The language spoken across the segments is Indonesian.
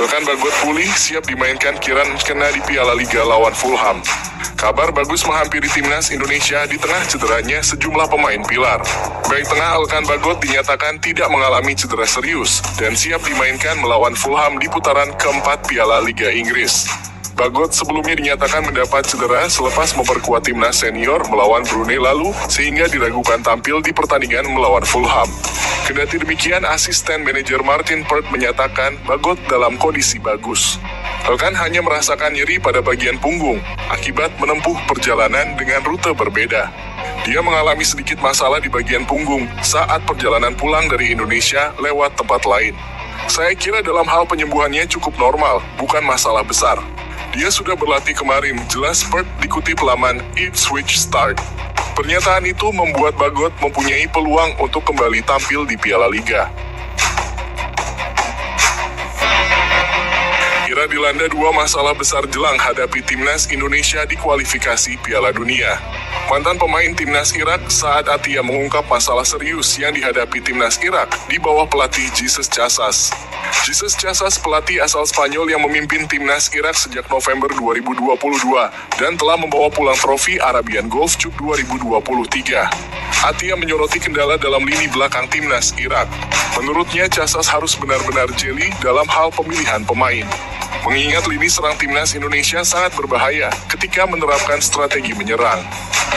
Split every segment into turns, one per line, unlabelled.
Rekan Bagot pulih, siap dimainkan Kieran kena di Piala Liga lawan Fulham. Kabar bagus menghampiri timnas Indonesia di tengah cederanya sejumlah pemain pilar. Back tengah Elkan Bagot dinyatakan tidak mengalami cedera serius dan siap dimainkan melawan Fulham di putaran keempat Piala Liga Inggris. Bagot sebelumnya dinyatakan mendapat cedera selepas memperkuat timnas senior melawan Brunei lalu, sehingga diragukan tampil di pertandingan melawan Fulham. Kendati demikian, asisten manajer Martin Pert menyatakan Bagot dalam kondisi bagus. Elkan hanya merasakan nyeri pada bagian punggung, akibat menempuh perjalanan dengan rute berbeda. Dia mengalami sedikit masalah di bagian punggung saat perjalanan pulang dari Indonesia lewat tempat lain. Saya kira dalam hal penyembuhannya cukup normal, bukan masalah besar. Dia sudah berlatih kemarin, jelas Pert dikutip laman Ipswich Start. Pernyataan itu membuat Bagot mempunyai peluang untuk kembali tampil di Piala Liga. Irak dilanda dua masalah besar jelang hadapi timnas Indonesia di kualifikasi Piala Dunia. Mantan pemain timnas Irak Saad Atiyah mengungkap masalah serius yang dihadapi timnas Irak di bawah pelatih Jesus Casas. Jesus Casas pelatih asal Spanyol yang memimpin timnas Irak sejak November 2022 dan telah membawa pulang trofi Arabian Golf Cup 2023. Atiyah menyoroti kendala dalam lini belakang timnas Irak. Menurutnya Casas harus benar-benar jeli dalam hal pemilihan pemain. Mengingat lini serang timnas Indonesia sangat berbahaya ketika menerapkan strategi menyerang.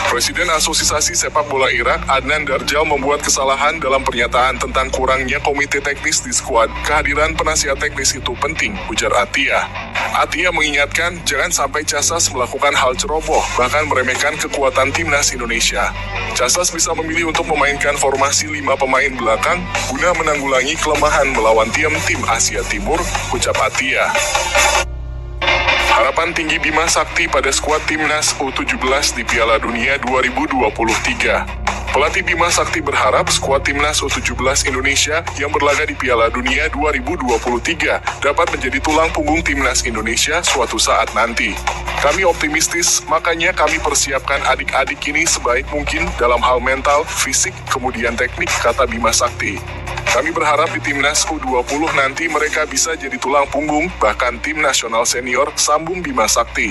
Presiden Asosiasi Sepak Bola Irak, Adnan Darjal, membuat kesalahan dalam pernyataan tentang kurangnya komite teknis di skuad. Kehadiran penasihat teknis itu penting, ujar Atiyah. Atiyah mengingatkan jangan sampai Casas melakukan hal ceroboh, bahkan meremehkan kekuatan timnas Indonesia. Casas bisa memilih untuk memainkan formasi 5 pemain belakang guna menanggulangi kelemahan melawan tim Asia Timur, ucap Atiyah. Harapan tinggi Bima Sakti pada skuad timnas U17 di Piala Dunia 2023. Pelatih Bima Sakti berharap skuad timnas U17 Indonesia yang berlaga di Piala Dunia 2023 dapat menjadi tulang punggung timnas Indonesia suatu saat nanti. Kami optimistis, makanya kami persiapkan adik-adik ini sebaik mungkin dalam hal mental, fisik, kemudian teknik, kata Bima Sakti. Kami berharap di timnas U20 nanti mereka bisa jadi tulang punggung, bahkan tim nasional senior, sambung Bima Sakti.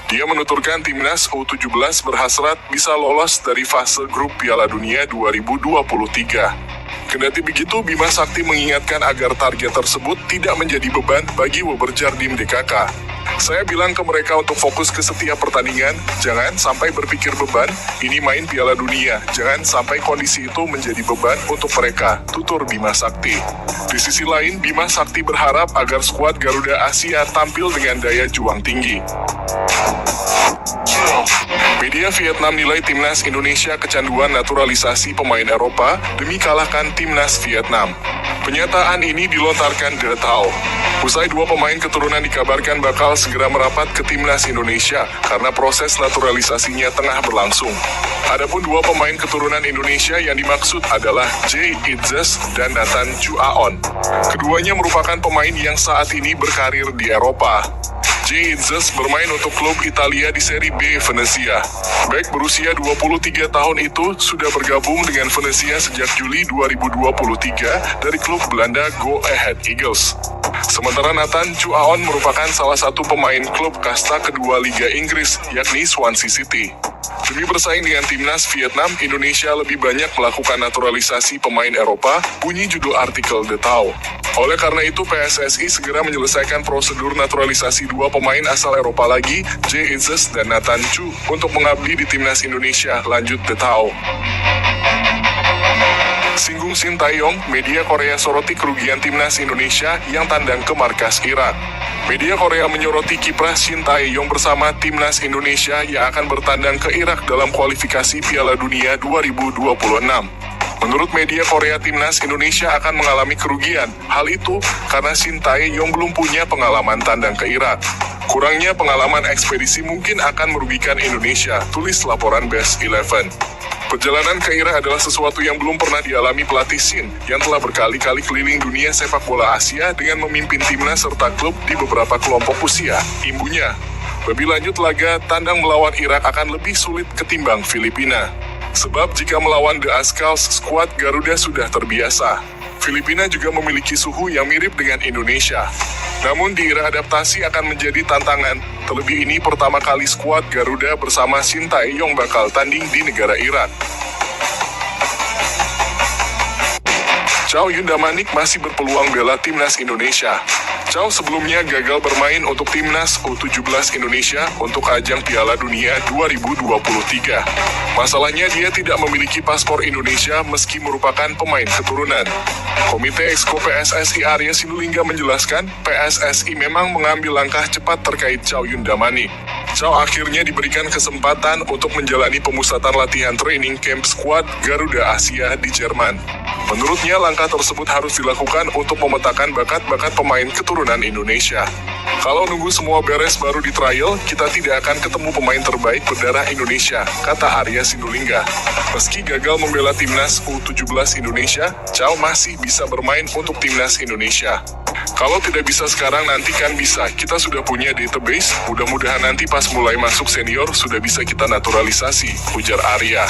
Dia menuturkan timnas U17 berhasrat bisa lolos dari fase grup Piala Dunia 2023. Kendati begitu, Bima Sakti mengingatkan agar target tersebut tidak menjadi beban bagi Weberjardim DKK. Saya bilang ke mereka untuk fokus ke setiap pertandingan, jangan sampai berpikir beban, ini main Piala Dunia, jangan sampai kondisi itu menjadi beban untuk mereka, tutur Bima Sakti. Di sisi lain, Bima Sakti berharap agar skuad Garuda Asia tampil dengan daya juang tinggi. Media Vietnam nilai timnas Indonesia kecanduan naturalisasi pemain Eropa demi kalahkan timnas Vietnam. Pernyataan ini dilontarkan The Tao. Usai dua pemain keturunan dikabarkan bakal segera merapat ke timnas Indonesia karena proses naturalisasinya tengah berlangsung. Adapun dua pemain keturunan Indonesia yang dimaksud adalah Jay Itzes dan Nathan Chu Aon. Keduanya merupakan pemain yang saat ini berkarir di Eropa. Jay Itzes bermain untuk klub Italia di Serie B Venezia. Bek berusia 23 tahun itu sudah bergabung dengan Venezia sejak Juli 2023 dari klub Belanda Go Ahead Eagles. Sementara Nathan Chu Aon merupakan salah satu pemain klub kasta kedua Liga Inggris, yakni Swansea City. Demi bersaing dengan timnas Vietnam, Indonesia lebih banyak melakukan naturalisasi pemain Eropa, bunyi judul artikel The Tao. Oleh karena itu, PSSI segera menyelesaikan prosedur naturalisasi dua pemain asal Eropa lagi, Jay Itzes dan Nathan Chu, untuk mengabdi di timnas Indonesia, lanjut The Tao. Singgung Shin Tae-yong, media Korea soroti kerugian timnas Indonesia yang tandang ke markas Irak. Media Korea menyoroti kiprah Shin Tae-yong bersama timnas Indonesia yang akan bertandang ke Irak dalam kualifikasi Piala Dunia 2026. Menurut media Korea, timnas Indonesia akan mengalami kerugian. Hal itu karena Shin Tae-yong belum punya pengalaman tandang ke Irak. Kurangnya pengalaman ekspedisi mungkin akan merugikan Indonesia, tulis laporan Best 11. Perjalanan ke Irak adalah sesuatu yang belum pernah dialami pelatih Shin, yang telah berkali-kali keliling dunia sepak bola Asia dengan memimpin timnas serta klub di beberapa kelompok usia, imbunya. Lebih lanjut, laga tandang melawan Irak akan lebih sulit ketimbang Filipina. Sebab jika melawan The Azkals, skuad Garuda sudah terbiasa. Filipina juga memiliki suhu yang mirip dengan Indonesia. Namun di era adaptasi akan menjadi tantangan. Terlebih ini pertama kali skuad Garuda bersama Sintayong bakal tanding di negara Iran. Chow Yun Damanik masih berpeluang bela timnas Indonesia. Chow sebelumnya gagal bermain untuk timnas U17 Indonesia untuk ajang Piala Dunia 2023. Masalahnya dia tidak memiliki paspor Indonesia meski merupakan pemain keturunan. Komite Exco PSSI Arya Sinulinga menjelaskan, PSSI memang mengambil langkah cepat terkait Chow Yun Damanik. Chow akhirnya diberikan kesempatan untuk menjalani pemusatan latihan training camp skuad Garuda Asia di Jerman. Menurutnya langkah tersebut harus dilakukan untuk memetakan bakat-bakat pemain keturunan Indonesia. Kalau nunggu semua beres baru di trial, kita tidak akan ketemu pemain terbaik berdarah Indonesia, kata Arya Sinulinga. Meski gagal membela timnas U17 Indonesia, Chow masih bisa bermain untuk timnas Indonesia. Kalau tidak bisa sekarang, nanti kan bisa. Kita sudah punya database, mudah-mudahan nanti pas mulai masuk senior sudah bisa kita naturalisasi, ujar Arya.